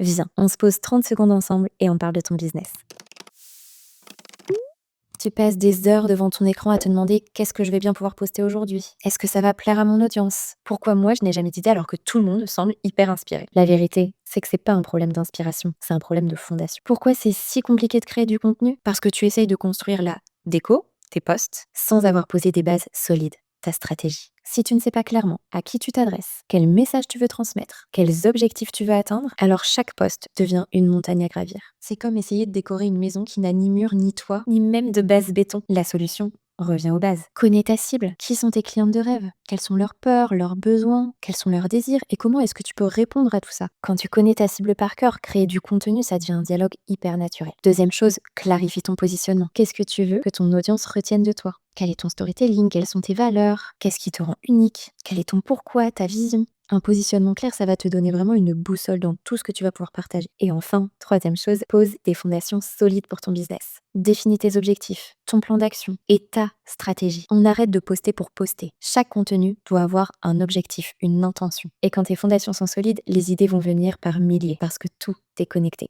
Viens, on se pose 30 secondes ensemble et on parle de ton business. Tu passes des heures devant ton écran à te demander qu'est-ce que je vais bien pouvoir poster aujourd'hui? Est-ce que ça va plaire à mon audience? Pourquoi moi je n'ai jamais d'idée alors que tout le monde semble hyper inspiré? La vérité, c'est que c'est pas un problème d'inspiration, c'est un problème de fondation. Pourquoi c'est si compliqué de créer du contenu? Parce que tu essayes de construire la déco, tes posts, sans avoir posé des bases solides, ta stratégie. Si tu ne sais pas clairement à qui tu t'adresses, quel message tu veux transmettre, quels objectifs tu veux atteindre, alors chaque post devient une montagne à gravir. C'est comme essayer de décorer une maison qui n'a ni mur, ni toit, ni même de base béton. La solution revient aux bases. Connais ta cible. Qui sont tes clientes de rêve? Quelles sont leurs peurs, leurs besoins? Quels sont leurs désirs? Et comment est-ce que tu peux répondre à tout ça? Quand tu connais ta cible par cœur, créer du contenu, ça devient un dialogue hyper naturel. Deuxième chose, clarifie ton positionnement. Qu'est-ce que tu veux que ton audience retienne de toi? Quel est ton storytelling? Quelles sont tes valeurs? Qu'est-ce qui te rend unique? Quel est ton pourquoi, ta vision? Un positionnement clair, ça va te donner vraiment une boussole dans tout ce que tu vas pouvoir partager. Et enfin, troisième chose, pose des fondations solides pour ton business. Définis tes objectifs, ton plan d'action et ta stratégie. On arrête de poster pour poster. Chaque contenu doit avoir un objectif, une intention. Et quand tes fondations sont solides, les idées vont venir par milliers parce que tout est connecté.